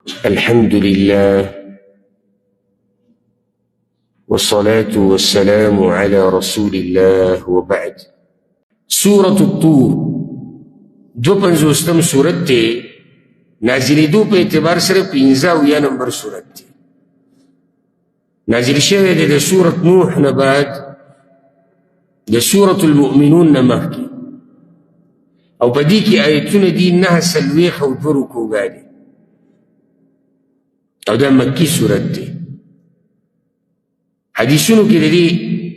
الحمد لله والصلاة والسلام على رسول الله وبعد. سورة الطور 52 سورت تے نازلی دو پہ اعتبار سر 15 نمبر سورت تے نازل شوه دے سورة نوح نباد دے سورة المؤمنون نمخ کی او بدی کی آیتون دی نها سلویخ او دورو کوگا دی او دا مکی سورت دی. حدیثونو کی دی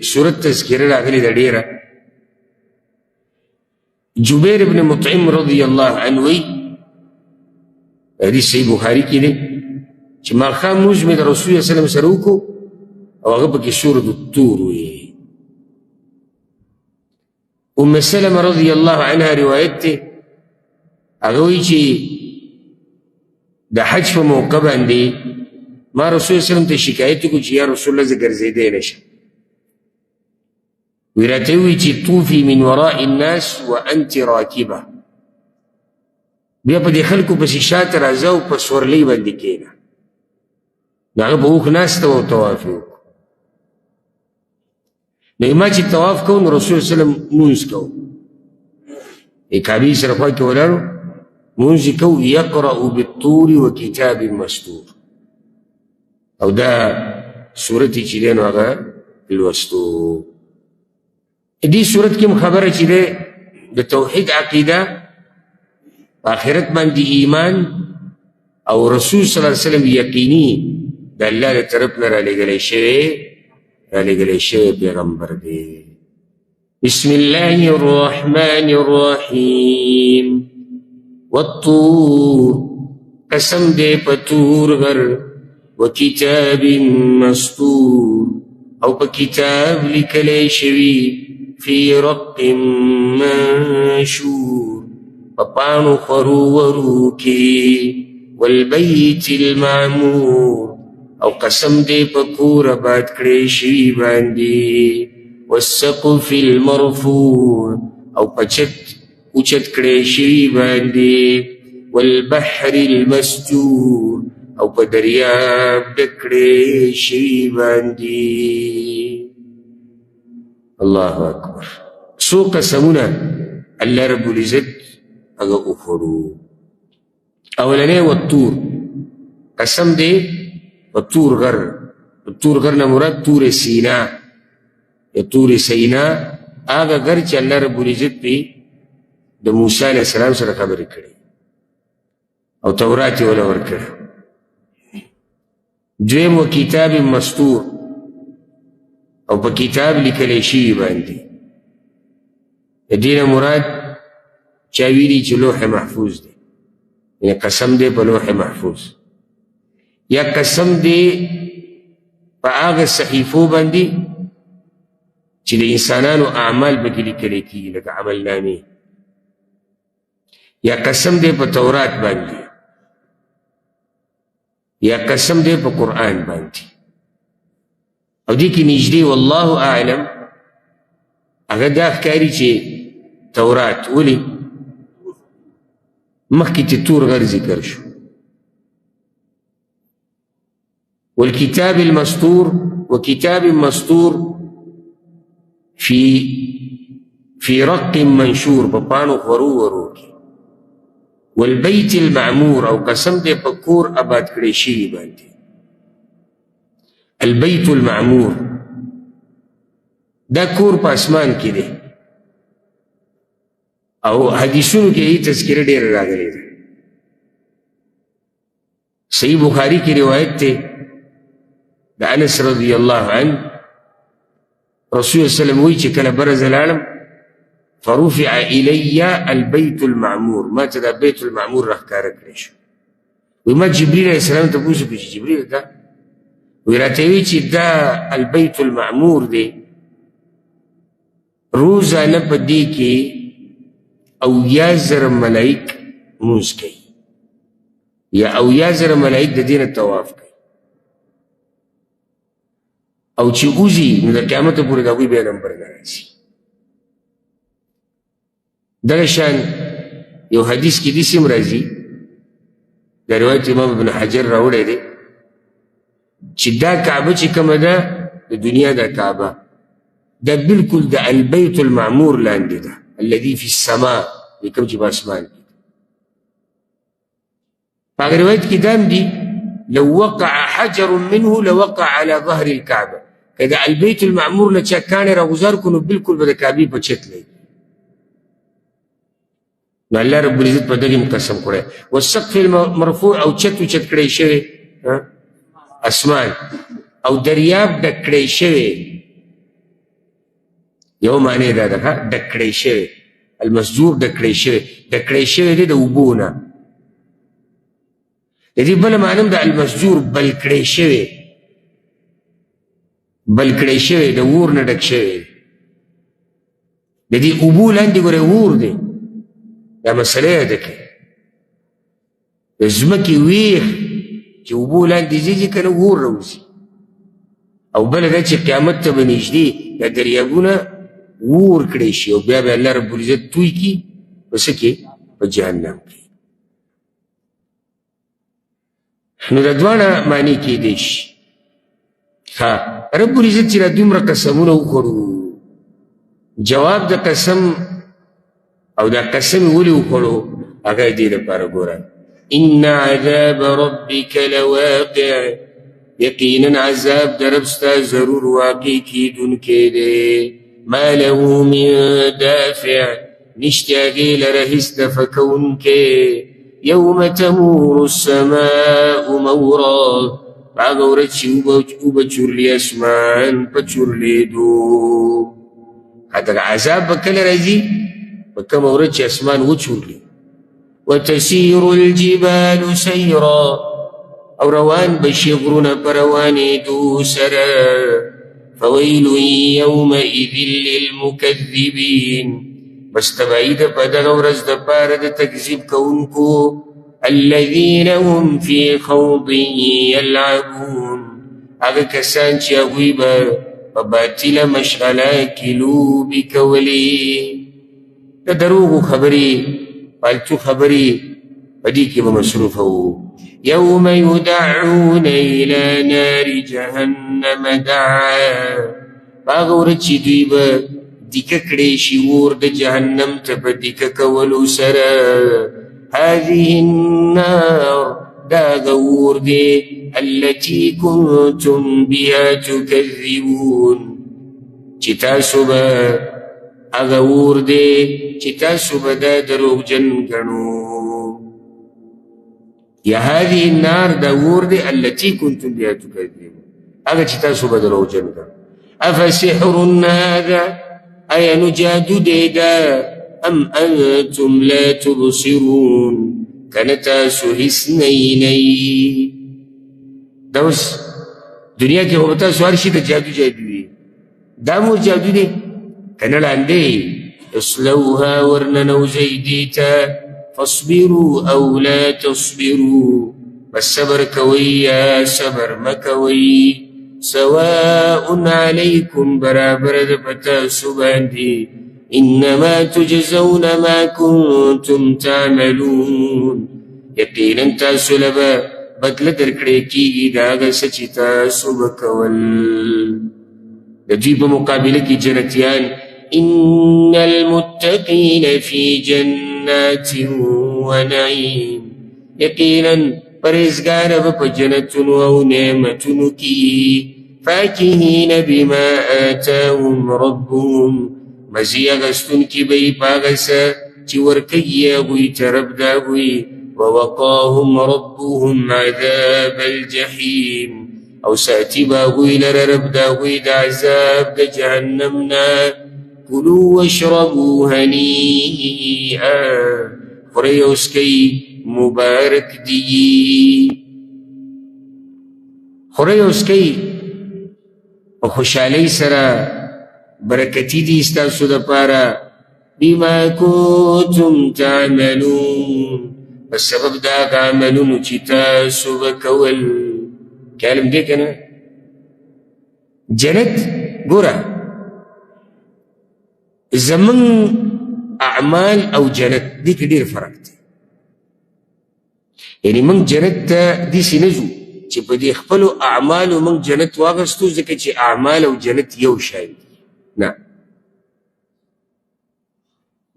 سورت تذکر راغلی دا دیرہ. جبیر ابن مطعم رضی اللہ عنوی حدیث صحیح بخاری کی دی چی مالخام موز میں دا رسول اللہ صلی اللہ علیہ وسلم سروکو او اغبا کی سورت الطور ہوئی. ام سلم رضی اللہ عنہ روایت تے اغوی چی دا حج پا موقع باندے ما رسول اللہ وسلم تے شکایتو کو چی یا رسول اللہ زگر زیدے نشا ویراتیوی چی طوفی من وراء الناس وانت راکبہ بیا پا دی خلکو پسی شات رازاو پا سورلی باندی کینا ناغا پا اوخ ناستا و توافیو نگما چی تواف کون رسول اللہ وسلم مونز کون ایک حبیث رفاق کولانو مونز کو یقرأ بالطور و کتاب مستور او دا سورتی چی دینو آغا الوستو. دی سورت کم خبر چی دے دا توحید عقیدہ آخرت من دی ایمان او رسول صلی اللہ علیہ وسلم یقینی دا اللہ دا طرفنا را لگلے شوے پیغمبر دے. بسم اللہ الرحمن الرحیم والطور قسم دے پتور غر وکتاب مستور او پا کتاب لکلے شوی فی رق منشور پپانو خرو ورو کی والبیت المعمور او قسم دے پکور آباد کڑے شوی باندی والسقف المرفوع او پچت اچت کڑے شوی باندی والبحر المسجور او پا دریاب دکڑے شوی باندی. اللہ اکبر. سو قسمونا اللہ رب العزت اگا اخرو. اولنے والطور قسم دے والطور غر. والطور غر نمراد طور سینا یا طور سینا آگا غر چا اللہ رب العزت پی دا موسیٰ علیہ السلام سر خبر کرے او توراتی والا ورکر. دویم و کتاب مستور او پا کتاب لکلے شیوی باندی. دین مراد چاویلی چی لوح محفوظ دے یعنی قسم دے پا لوح محفوظ یا قسم دے پا آغا صحیفو باندی چی دے انسانانو اعمال بکی لکلے کی لکا عمل نامی یا قسم دے پا تورات باندی یا قسم دے پا قرآن باندی. او دی کی نجدی واللہ اعلم اگر داخ کاری چے تورات ولی مخی تطور غر ذکر شو والکتاب المستور وکتاب مستور فی رق منشور پپانو خورو ورو کی والبیت المعمور او قسم دے پکور آباد کڑے شیوی باندی. البیت المعمور دا کور پا اسمان کی دے او حدیثونو کی ای تذکر دیر راگلے دا. صحیح بخاری کی روایت تے دا انس رضی اللہ عنہ رسول اللہ علیہ وسلم وی چکل برز العالم فرفع الی البیت المعمور ما تا دا بیت المعمور رخ کارک ریشو وی ما جبریل علیہ السلام تا پوسو کچھ جبریل دا ویراتوی چی دا البیت المعمور دے روزانہ پا دی کی اویا زر ملائک موز کئی یا اویا زر ملائک دا دین تواف کئی او چی اوزی نو دا قیامت پوری دا کوئی بے نمبر نراسی. دغشان یو حدیث کی دیسی مرازی دا روایت امام ابن حجر راوړی دی چې دا کعبه چې کومه ده د دنیا دا کعبه دا بالکل د البیت المعمور لاندې ده الذي فی السماء د کوم چې په اسمان کې په هغه روایت کې دا هم دي لو وقع حجر منه لوقع على ظهر الكعبه که د البیت المعمور نه چا کاڼی راغوځار کړو نو بالکل به د کعبې په چت لګي نو الله رب العزت په دغې قسم کړی والسقف المرفوع او چت و چت کړی شوی اسمان او دریاب ډک کړی شوی یو معنی دا ده ډک کړی شوی المسجور ډک کړی شوی ډک کړی شوی دی د اوبو نه د دې بله معنی هم د المسجور بل کړی شوی بل کړی شوی د اور نه ډک شوی د دې اوبو لاندې ګورې اور دی دا مسله یاده کړئ د ځمکې ویښ چې اوبو لاندې ځي که نه اور راوځي او بله دا چې قیامت ته به نږدې دا دریابونه اور کړی شي او بیا به الله رب العزت توی کي په څه کې په جهنم کې نو دا دواړه معنی کېدی شي رب العزت چې را دومره قسمونه وخوړو جواب د قسم او دا قسم ولې وخوړو هغه دې لپاره ګوره ان عذاب ربك لواقع یقینا عذاب در رب ستا ضرور واقع کیدونکی دی ما له من دافع نشته هغې لره هېڅ دفع کوونکی یوم تمور السماء مورا هغه ورځ چې اوبه چورلي اسمان په چورلېدو دغه عذاب به کله راځي په کومه ورځ چې اسمان وچورلي وتسير الجبال سيرا او روان بشي غرونه په روانېدو سره فويل يومئذ للمكذبين بس تبعی ده په دغه ورځ دپاره د تکذیب کوونکو الذين هم في خوض يلعبون هغه کسان چې هغوی به په باطله مشغله کې لوبې کولې د دروغو خبرې پالتو خبرې په دې کې به مصروفه وو یوم یدعون الى نار جهنم دعا په هغه ورځ چې دوی به دیکه کړی شي اور د جهنم ته په دیکه کولو سره هذه النار دا هغه اور دی التي كنتم بها تكذبون چې تاسو به هغه اور دی چې تاسو به دا دروغجن ګڼو یا هذه النار دا اور دی التي كنتم بها تكذبون هغه چې تاسو به دروغجن ګڼو افسحر هذا ایا نو جادو دی دا ام انتم لا تبصرون کنه تاسو هیڅ نه وینئ دا اوس دنیا کې خو به تاسو هر شي ته جادو وي دا مو جادو دی کنه لاندې اصلوها ورننوځئ دې ته فاصبروا او لا تصبروا بس صبر کوئ یا صبر مه کوئ سواء عليكم برابر د پتاسو باندې انما تجزون ما كنتم تعملون یقینا تاسو لبه بدله درکړې کېږي د هغه څه چې تاسو به کول د دوی په مقابله کې جنتیان ان المتقین فی جنات ونعیم یقینا پرهیزګار به په جنتونو او نعمتونو کې فاکهین بما آتاهم ربهم مزی اغستونکي به یې په هغه څه چې ورکوي یې هغوی ته رب د هغوی ووقاهم ربهم عذاب الجحیم او ساتي به هغوی لره رب د هغوی د عذاب د جهنم نه کلوا واشربوا هنیئا خورئ او څکئ مبارک دی خورئ او څکئ په خوشحالۍ سره برکتی دی ستاسو دپاره بما کنتم تعملون په سبب د هغه عملونو چې تاسو به کول کالم دی که نه جنت ګوره زمون اعمال او جنت دې کې ډېر فرق دی یعنی موږ جنت ته داسې نه ځو چې په دې خپلو اعمالو موږ جنت واغستو ځکه چې اعمال او جنت یو شی دی نه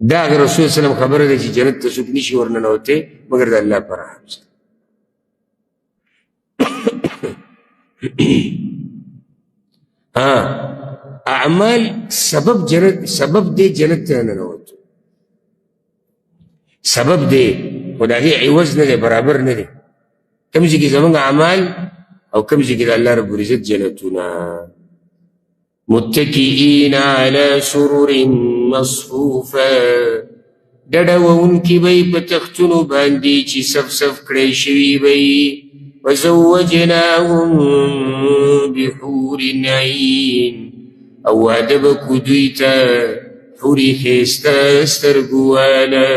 دا هغه رسول صلی الله علیه وسلم خبره ده چې جنت ته څوک نشي ورننوتی مګر د الله په رحم سره اعمال سبب دی جنت ته ننوتو سبب دی خو د هغې عوض نه دی برابر نه دی کوم ځای کې زموږ اعمال او کوم ځای کې د الله رب العزت جنتونه متکئین علی سرر مصفوفه ډډه وونکي به یې په تختونو باندې چې صف صف کړی شوي به یې وزوجناهم بحور عین او واده به کړو دوی ته حورې ښایسته سترګو واله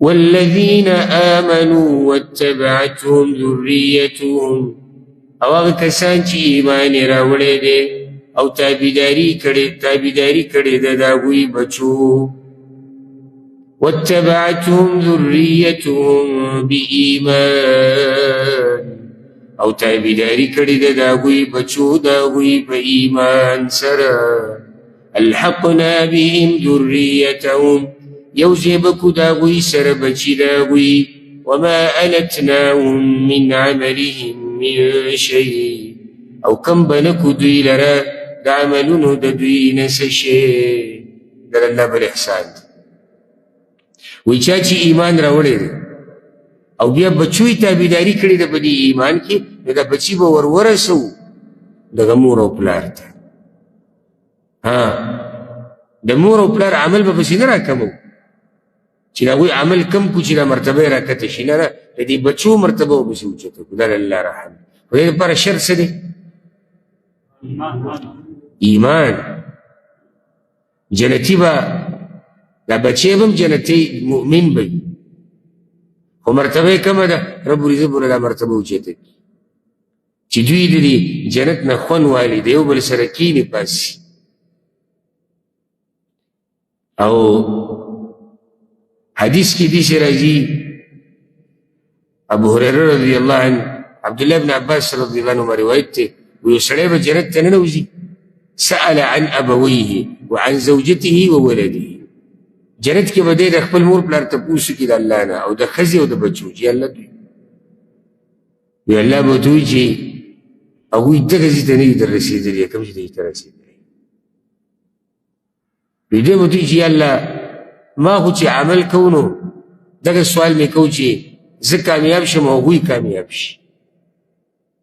والذین آمنوا واتبعتهم ذریتهم او هغه کسان چې ایمان یې راوړی دی او تابعداري کړې ده د هغوی بچو واتبعتهم ذریتهم بإیمان او تابعداري کړې ده د هغوی بچو د هغوی په ایمان سره الحقنا بهم ذریتهم یو ځای به کړو د هغوی سره بچي د هغوی وما ألتناهم من عملهم من شيء او کم به نه کړو دوی لره د عملونو د دوی نه څه شی د الله بل احسان دی وایي چا چې ایمان راوړی دی او بیا بچو یې تابعداري کړې ده په دې ایمان کې نو دا بچي به ور ورسوو دغه مور او پلار ته د مور او پلار عمل به پسې نه راکمو چې د هغوی عمل کم کړو چې دا مرتبه یې راکته شي نه د دې بچو مرتبه به پسې اوچته کړو دا د الله رحم خو دې لپاره شرط څه دی ایمان جنتي به دا بچی به هم جنتي مؤمن به وي خو مرتبه یې کمه ده رب العزت به دا مرتبه اوچته کړي چې دوی د دې جنت نه خوند والي د یو بل سره کینې پاسي او حدیث کی دیسی راځي ابو هريره رضی الله عنه عبدالله بن عباس رضی الله عنهما روایت دی ویو سړی به جنت ته ننوځي سأل عن ابویه وعن زوجته وولده جنت کې به دی د خپل مور پلار تپوس کړي د الله نه او د ښځې او د بچو چې الله دوی وی الله به ورته وایي چې هغوی دغه ځای ته نه دي در رسېدلي کوم چې دی ته رسېدلی وی دی به ورته وایي چې یا الله ما خو چې عمل کوو نو دغه سوال مې کوو چې زه کامیاب شم او هغوی کامیاب شي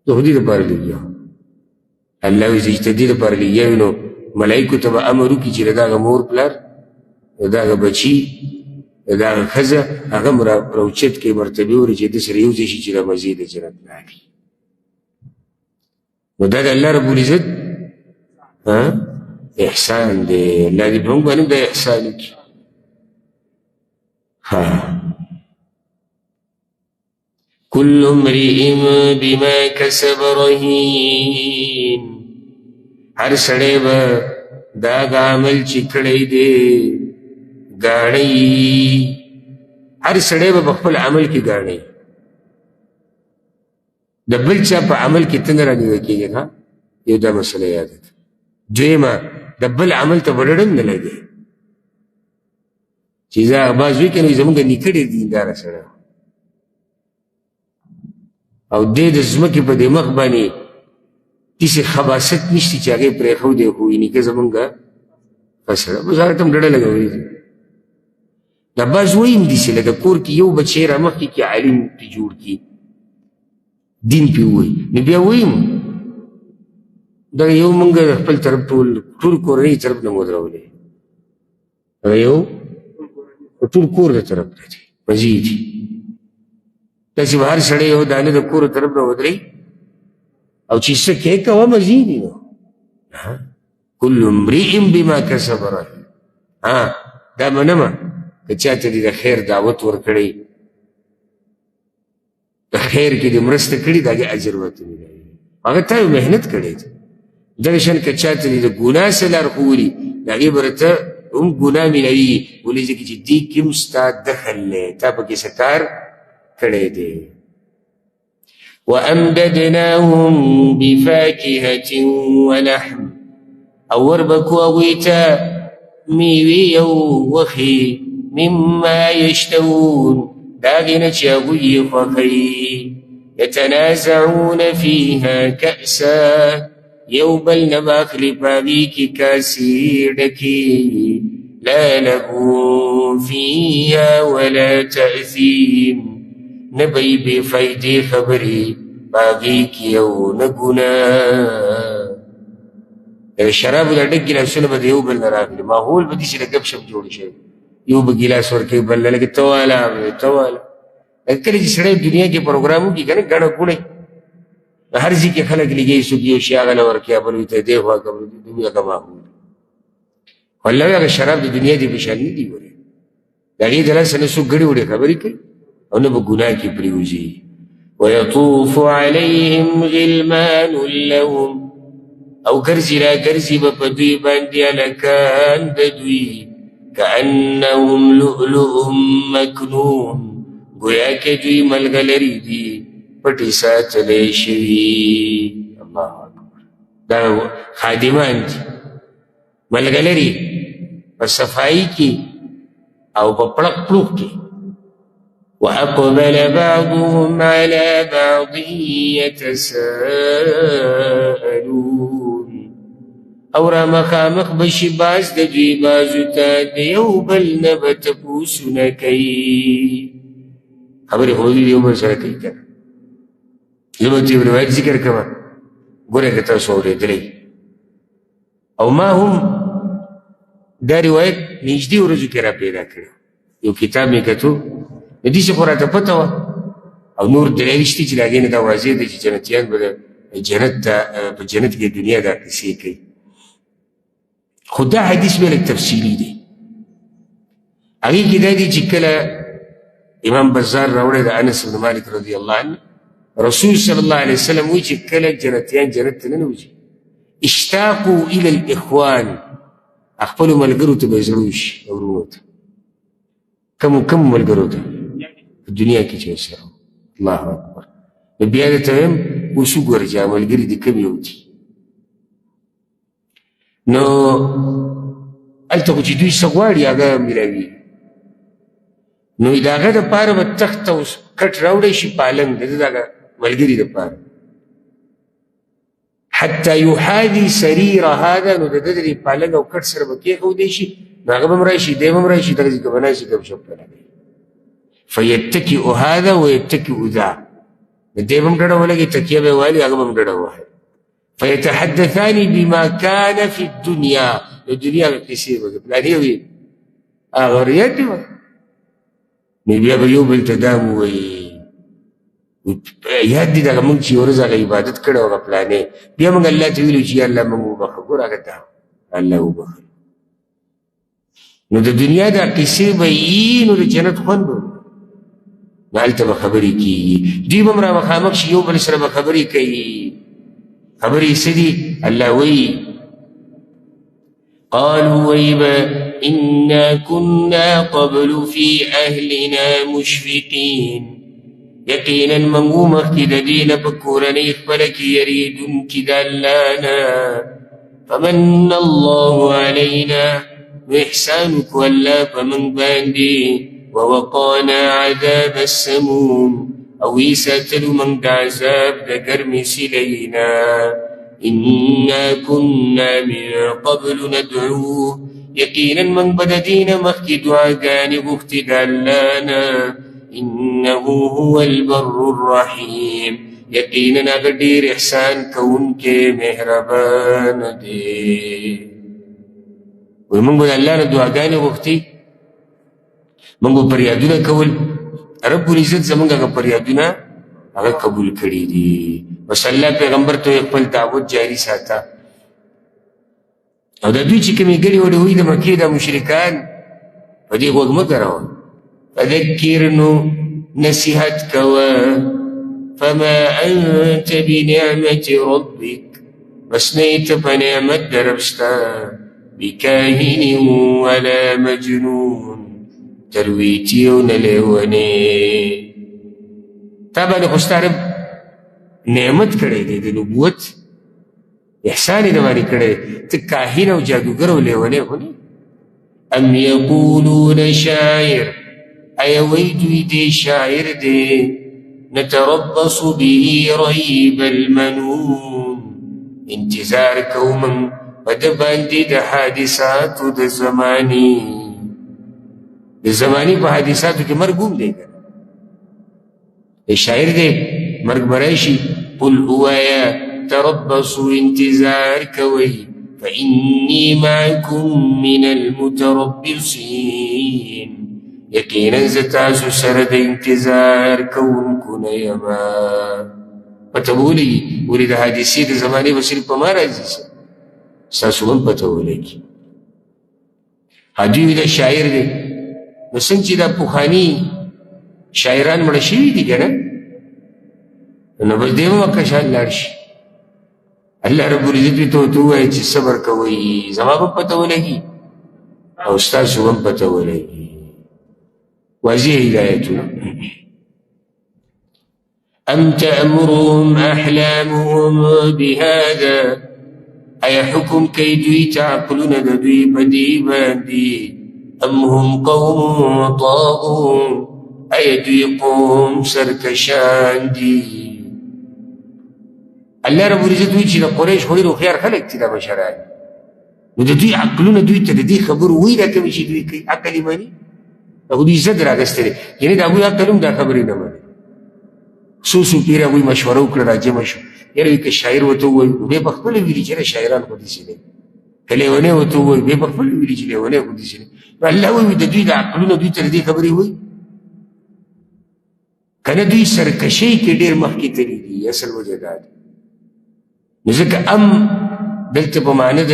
د خو دې دپاره لګیا الله وایي چې ته دې دپاره لګیا وي نو ملایکو ته به امر وکړي چې د دغه مور پلار د دغه بچي د دغه ښځه هغه هم راوچت کړي مرتبې ورې چې ده سره یو ځای شي چې د مزې د جنت لاړي نو دا د الله رب العزت احسان دی الله دې په موږ باندې دا احسان وکړي كل امرئ بما كسب رهين هر سړی به دا عمل چې کړی دی ګاڼی هر سړی به په خپل عمل کې ګاڼی د بل چا په عمل کې ته نه رانیوی کېږي یو دا مسله یاده ده دویمه د بل عمل ته به ډډ هم نه لګي چې زه باز وي که نه زمونږ نیکه ډېر دینداره سړی او دې د ځمکې په دې مخ باندې داسې خباست نشته چې هغې پرېښودی خو نیکه زمونږ ښه سړی بس هغه ته هم ډډه لګولې ده دا باز ویم داسې لکه کور کې یو بچی را مخکې کړي عالم پرې جوړ کړي دین پرې ووایي نو بیا ویم دغه یو مونږ د خپل طرف ټول کورنۍ طرف نه مو درولې هغه یو ټول کور د طرف نه دی مزې دي داسې به هر سړی یو دانه د کور طرف نه ودرئ او چې څه کې کوه مزې دي نو کل امرئ بما کسب رهین دا منمه که چا ته دې د خیر دعوت ورکړی د خیر کې دې مرسته کړي د هغې اجر ورته ملوي هغه تا یو محنت کړی دی دغه شان که چا ته دې د ګناه څه لار ښوولي د هغې به ورته هم ګناه ملوي ولې ځکه چې دې کې هم ستا دخل دی تا پکې څه کار کړی دی. وأمددناهم بفاكهة ولحم او وربکو هغوی ته میوې او وښې مما یشتهون د هغې نه چې هغوی یې خوښوي. یتنازعون فیها کأسا یو بل نه به اخلي په هغې کې کاسې ډکې لا لغو فیها ولا تأثیم نه به یې بې فایدې خبرې په هغې کې او نه ګناه. د شرابو د ډک ګیلاسونه به د یو بل نه راغلي ماحول به داسې د ګپ شپ جوړ شوی یو به ګیلاس ورکوي بل له لکه ته واله ته واله. کله چې سړی دنیا کې پروګرام وکړي که نه ګڼه ګوڼه هر ځای کې خلک لګوي څوک یو شي هغه له ورکوي بل وي ته دې خوا که هغه ماحول خو الله وایي هغه شراب د دنیا دې په شان نه دي. ګورې د هغې د لاسه نه څوک ګڼې وړې خبرې کوي او نه به ګناه کې پرېوځي. ويطوف عليهم غلمان لهم او ګرځي را ګرځي به په دوی باندې هلکان د دوی كأنهم لؤلؤ مكنون گویا کې دوی ملګري دي پټې ساتلی شوي. الله اکبر. دا خادمان دي ملګري په صفایي کې او په پړق پړوق کې. وأقبل بعضهم على بعض يتساءلون او را مخامخ بشي باز د دوی بازو ته د یو بل نه به تپوسونه کوي. خبرې خو دوی د یو بل سره کوي که نه. زه به ته یو روایت ذکر کوم ګوره که تاسو اورېدلی او ما هم دا روایت نږدې ورځو کې را پیدا کړی. یو کتاب مې کتو د دې څه خو راته پته وه او نور دلایل شته چې د هغې نه دا واضح ده چې جنتیان به جنت ته په جنت کې دنیا دا قصې کوي. خو دا حدیث بیا لږ تفصیلي دی. هغې کې دا دی چې کله امام بزار راوړی د انس بن مالک رضی الله عنه رسول صلی الله علیه وسلم وایي چې کله جنتیان جنت ته ننوځي اشتاقوا الى الاخوان خپلو ملګرو ته به یې زړه وشي او ورونو ته کم ملګرو ته په دنیا کې چې سره. الله اکبر. نو بیا درته وایم اوس وګوره چې ملګري دې کوم یو دي. نو هلته خو چې دوی څه غواړي هغه میلاوي. نو د هغه دپاره به تخت او کټ راوړی شي پالنګ د ده د هغه ملګري دپاره حتی یحاذي سریر هذا. نو د ده د دې پالنګ او کټ سره به کېښودی شي نو هغه به هم راشي دی به هم راشي دغسې که به ناستې ګپ شپ کوي. فیتکئ هذا ویتکئ ذا. د دې به هم ډډه ولګي تکیه به یې والي هغه به هم ډډه ووهي. فیتحدثان بما کان فی الدنیا. د دنیا هغه قصې به پلانې وي هغه ریاد دي نو بیا به یو بل ته دا م ووایي یاد دي دغه مونږ چې یو ورځ هغه عبادت کړی هغه پلانې بیا مونږ الله ته ویلو چې یا الله مونږ وبخه. ګوره هغه دا الله وبخه. نو د دنیا دا قصې به یي نو د جنت خوند به نو هلته به خبرې کېږي. دوی به هم را مخامخ شي یو بل سره به خبرې کوي. خبرې څه دي؟ الله وایي قالوا ويبا إنا كنا قبل في أهلنا مشفقين. يقينا منغو مخي دين بكورني خبلك يريدون كدلانا فمن الله علينا وإحسانك ولا فمن باندي ووقانا عذاب السموم أو يساتل من عذاب دقرم سلينا إنا كنا من قبل ندعوه. يقينا من بددين مخي دعاقاني بخت دلانا إنه هو البر الرحيم. يقينا قدير إحسان كونك مهربان دي. ومن قد دلانا دعاقاني بختي من قد بريادنا كول رب العزت زمانگا بريادنا هغه قبول کړي دي. بس الله پیغمبر ته خپل دعوت جاری ساته. او د دوی چې کومې ګلې وړې وي د مکې د مشرکان په دې غوږ مه ګروه. فذکر نو نصیحت کوه فما انت بنعمة ربک بس نه ته په نعمت د رب ستا بكاهن ولا مجنون ترويتي ونلوني. طبعا خستارب نعمت کړی دی د نبوت احسان یې دباندې کړی دی ته کاهن او جادوګر او لیونی خو نه. ام یقولون شاعر ایا وی دوی دی شاعر دی نتربص به ریب المنون انتظار کومن په ده باندې د حادثاتو د زماني په حادثاتو کې مرګ هم دی که شاعر دی مرګ به راشي قل اوایا تربصوا انتظار کوئ فإني معكم من المتربصين یقینا زه تاسو سره د انتظار کوونکو نه یما. پته به ولګي ولې د حادثې د زمانې به صرف په ما راځي ستاسو هم پته ولګي. دوی د شاعر دی نو څنګه چې دا پخواني شاعران مړه شوي دي که نه نو بس دی به مکه شان لاړ شي. الله رب العزت ته ووایي چې صبر کوئ زما به پته ولګي او ستاسو هم پته ولګي. واضح هدایتونه. ام تأمرهم احلامهم بهذا ایا حکم کوي دوی ته عقلونه د دوی په دې باندې ام هم قوم طاغون ایا دوی قوم سرکشان دي. الله رب العزت وایي چې د قریش خو ډېر هوښیار خلک دي دا بشران نو د دوی عقلونه دوی ته د دې خبرو وایي دا کومې چې دوی کوي عقل یې مني هغه دوی زد راغستی دی یعنې د هغوی عقل هم دا خبرې نه مني. څو پیر هغوی مشوره وکړه راجمع شو یاره وایي که شاعر ورته ووایي بیا به خپله ویلي چې شاعران خو داسې دی که لیونی ورته ووایي بیا به خپله ویلي چې لیونی خو داسې دی. نو الله وایي د دوی د عقلونه دوی ته د دې خبرې وایي که نه دوی سرکشۍ کې ډېر مخکې تللي دي. اصل وجه دا دی نو ځکه ام دلته په معنی د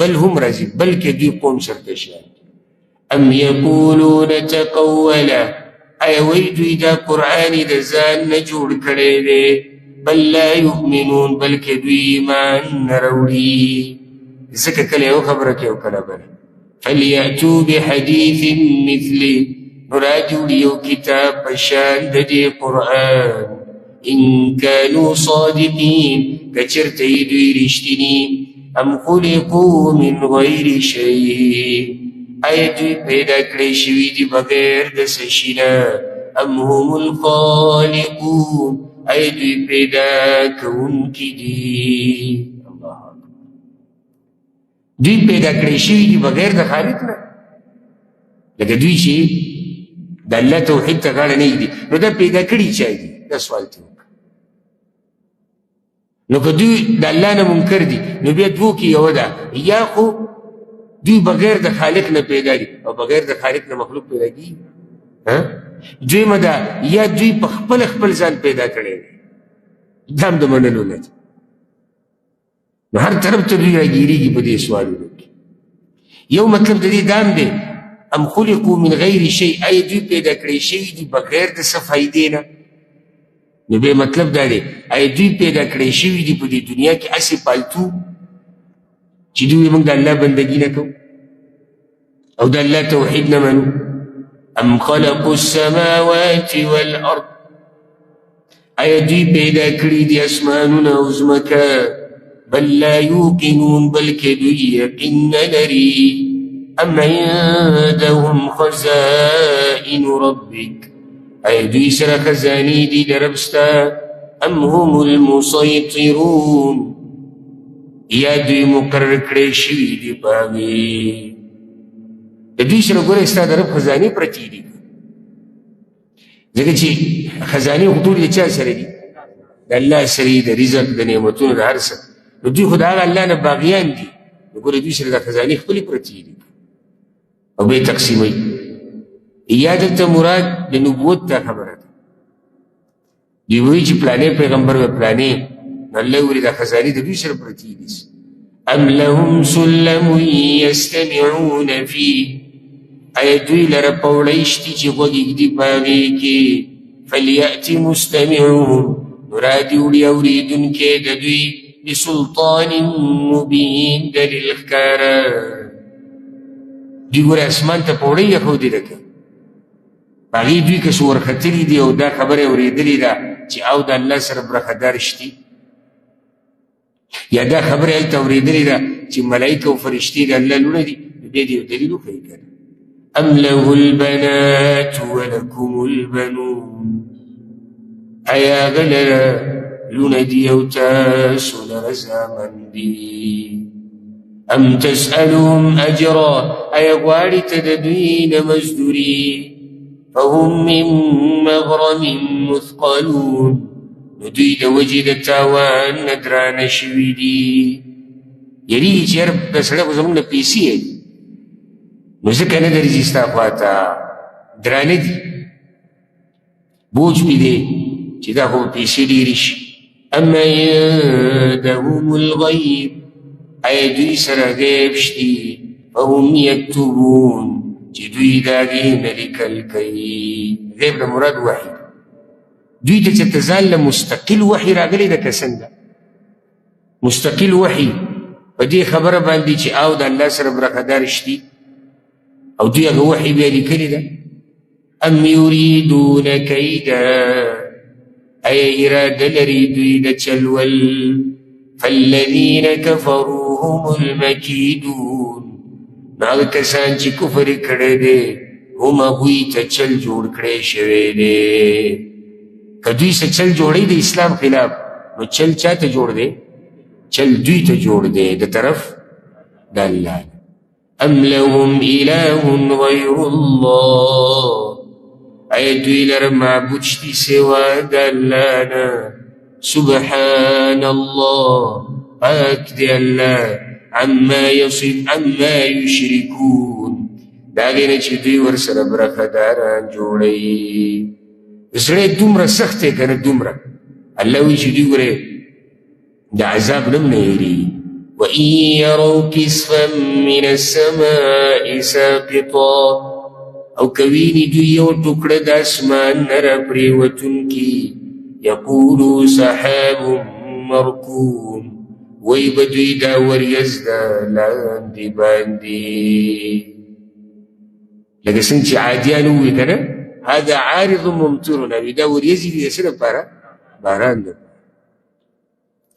بل هم راځي بلکې دوی قوم سرکشیان. ام یقولون تقوله ایا وی دوی دا قرآن د ځان نه جوړ کړی دی بل لا یؤمنون بلکې دوی ایمان نه راوړي ځکه کله یو خبره کوي او کله بله. فلیأتوا بحدیث مثله نو راجوړي یو کتاب په شان د دې قرآن ان كانوا صادقين كچرته دوی رښتینی ام خلقوا من غیر شیء ایا دوی پیدا کړی شوي دي بغیر د څه شي نه ام هم الخالقون ایا دوی پیدا کوونکي دي. دوی پیدا کړی شوي دي بغیر د خالق نه لکه دوی چې د الله توحید ته غاړه نه ږدي نو دا پیدا کړي چا دي دا سوال ته نو که دوی د الله نه منکر دي نو بیا دوو کې یوه ده یا خو دوی بغیر د خالق نه پیدا دي او بغیر د خالق نه مخلوق پیدا کېږي. دویمه ده یا دوی په خپل ځان پیدا کړی دی دا هم د منلو نه ده. نو هر طرف ته دوی راګیرېږي په دې سوالونو کې. یو مطلب د دې دا هم دی ام خلقوا من غیر شیء ایا دوی پیدا کړی شوي دي بغیر د څه فایدې نه نو بیا مطلب دا دی ایا دوی پیدا کړی شوي دي په دې دنیا کې هسې پالتو چې دوی موږ د الله بندګي نه کوو او د الله توحید نه منو. ام خلقوا السماوات والارض ایا دوی پیدا کړي دي اسمانونه او ځمکه بل لا یوقنون بلکې دوی یقین نه لري. ام عندهم خزائن ربک ایا دوی سره خزانې دي د رب ستا ام هم المسیطرون یا دوی مقرر کړی شوي دي په هغې د دوی سره ګوره ستا د رب خزانې پرتې دي ځکه چې خزانې خو ټولې د چا سره دي د الله سره د رزق د نعمتونو د هر څه نو دوی خو د هغه الله نه باغیان دي نو ګوره دوی سره د خزانې خپلې پرتې دي او به یې تقسیموي. یا دلته مراد د نبوت دا خبره ده دوی وایي چې پلانې پیغمبر و پلانې نو الله وایي دا خزانې د دوی سره پرتې دي. ام لهم سلم یستمعون فیه ایا دوی لره پوړی شته چې غوږ ږدي په هغې کې فلیأت مستمعهم نو راډیو وړي اورېدونکی د دوی بسلطان مبین دلیل ښکاره. دوی ګوره اسمان ته پوړۍ ایښودې ده که په هغې دوی که څه ورختلي دي او دا خبره یې اورېدلې ده چې او د الله سره برخدار شتي، یا دا خبره هلته اورېدلې ده چې ملایکه او فرشتې د الله لوڼه دي، نو دې دې یو دلیل وښیي که نه. ام له البنات ولکم البنون، ایا هغه لره لوڼه دي او تاسو لره زامن دي. ام تسألهم اجرا، ایا غواړي ته د دوی نه مزدوري، فهم من مغرم مثقلون، نو دوی د وجې د تاوان نه درانه شوي دي. یریږي چې یاره د سړی خو زموږ نه پیسې دي نو ځکه نه درځي ستا خواته، درانه دي، بوج پې دی چې دا خو به پیسې ډېرې شي. اما عندهم الغیب، ایا دوی سره غیب شتي، فهم یکتبون، چې دوی د هغې نه لیکل کوي. غیب نه مراد وحي، دوی ته چې ځان له مستقل وحي راغلی ده که څنګه؟ مستقل وحي په دې خبره باندې چې او د الله سره برخدار شتي او دوی هغه وحي بیا لیکلې ده. ام یریدون کیدا، ایا اراده لري دوی د چلول، فالذین کفروا هم المکیدون، نو هغه کسان چې کفر یې کړی دی هم هغوی ته چل جوړ کړی شوی دی. که دوی څه چل جوړی د اسلام خلاف، نو چل چا ته جوړ دی؟ چل دوی ته جوړ دی د طرف د الله. ام لهم اله غیر الله، ایا دوی لره معبود شتي سوا د الله نه؟ سبحان الله، پاک دی الله، عما یشرکون، د هغې نه چې دوی ورسره برخداران جوړوي. زړه دومره سخت دی که نه دومره، الله وایي چې دوی ګورې د عذاب نه هم نه هېرېږي. وَإِن يَرَوْا كِسْفًا مِّنَ السَّمَاءِ سَاقِطًا، او کویني دوی یو ټوکړه د اسمان نه راپرېوتونکي، یقولوا سحاب مرکوم، وی به دوی دا وریځ ده لاندې باندې. لکه څنګه چې عادیان ووایي که نه هذا عارض ممطرنا، وي دا وریځې دي د څه لپاره؟ باران ده.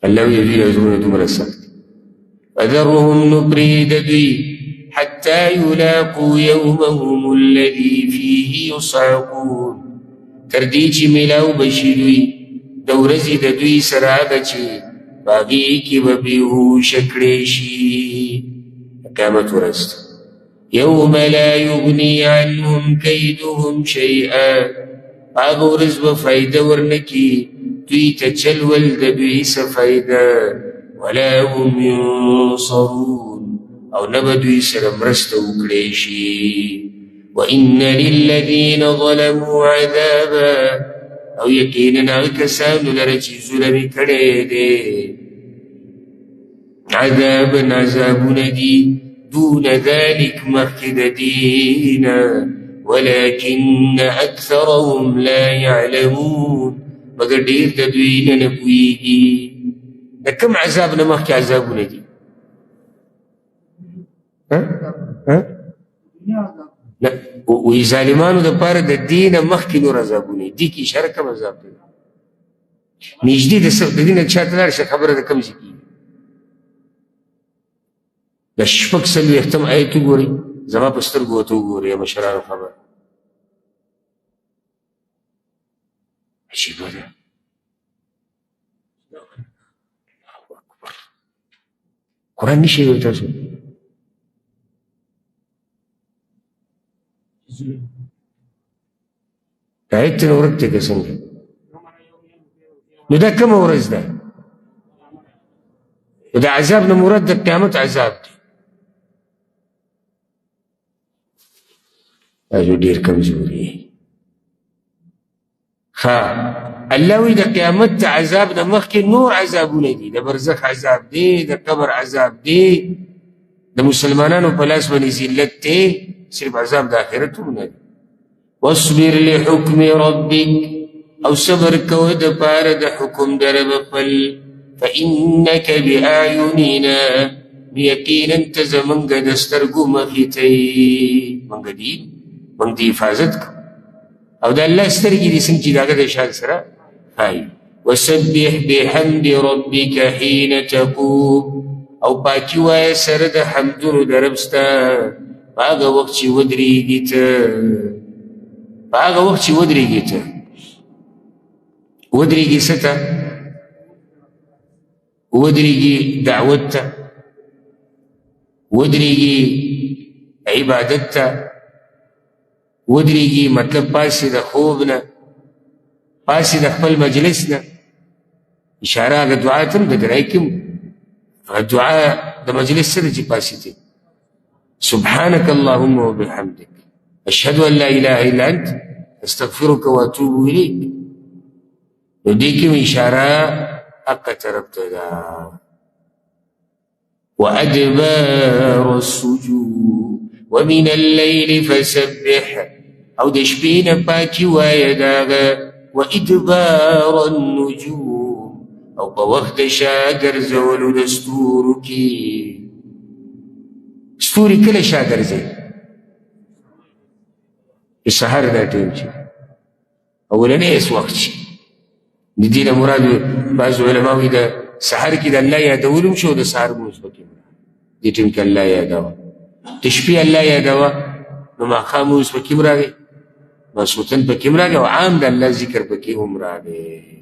الله وایي دوی زړونه دومره سخت. فذرهم، نو پرېږده دوی، حتى يلاقوا يومهم الذي فيه يصعقون، تر دې چې میلاو بشي دوی د ورځې د دوی سره هغه چې په هغې کې به بېهوشه کړی شي. قیامت ورځ یوم لا یغني عنهم کیدهم شیئا، هغه ورځ به فایده ورنه کي دوی ته چلول د دوی څه فایده، ولا هم ینصرون، او نه به دوی سره مرسته وکړی شي. وان للذین ظلموا عذابا، او یقینا هغه کسانو لره چې ظلم یې کړی دی، عذابا عذابونه دي، دون ذلك مخکې د دې نه، ولكن اکثرهم لا یعلمون، مګر ډېر د دوی نه پوهېږي. د کوم عذاب نه مخکې عذابونه دي؟ وی ظالمانو دپاره د دې نه مخکې نور عذابونه دي. کې اشاره کوم عذاب دی؟ نږدې د دې نه چاته لاړ شه خبره د کوم ځای کېږي. د شپږ څلوېښتم آیت وګورئ، زما په سترګو ورته وګورئ، مشرانو خبره عجیبه ده. قرآن نشي ویلی تاسو؟ د آیت نه ورک دی که څنګه؟ نو دا کومه ورځ ده؟ نو د عذاب نه مراد د قیامت عذاب دی. تاسو ډېر کمزوري. ښه، الله وایي د قیامت د عذاب نه مخکې نور عذابونه دي، د برزخ عذاب دی، د قبر عذاب دی، د مسلمانانو په لاس باندې ذلت دی، صرف عذاب د آخرت هم نه دی. واصبر لحکم ربک، او صبر کوه د پاره د حکم د رب خپل، فإنك بآيوننا يقینا ته زمونږ د سترګو مخې ته یې مونږ دې حفاظت کو او د الله سترګې دې څنګه چې د هغه د شان سره ښایي وسبح بحمد ربك حين تقوم او پاکي وایه سره د حمدونو د رب ستا په هغه وخت چې ودرېږي ته ودرېږي څه ته ودرېږي دعوت ته ودرېږي عبادت ته ودرېږي مطلب پاسې د خوب نه پاسې د خپل مجلس نه اشاره هغه دعا ته هم د ګرای کې دعا د مجلس سره چې پاسې دی سبحانك اللهم وبحمدك أشهد أن لا إله إلا أنت أستغفرك وأتوب إليك نو دې کې اشاره حق طرف ته ده وأدبار السجود ومن الليل فسبح او د شپې نه پاکي وایه د هغه وإدبار النجوم او په وخت د شا ګرځولو د ستورو کې ستوري کله شا ګرځوي د سهار دا ټیم چې اولنی وخت شي د دې نه مراد بعضو علما وایي د سحر کې د الله یادولو هم شو د سحر لمونځ پکې دې ټیم کې الله یادوه د شپې الله یادوه نو ماښام لمونځ پکې هم راغی ماسخوتن پکې هم راغی او عام د الله ذکر پکې هم راغی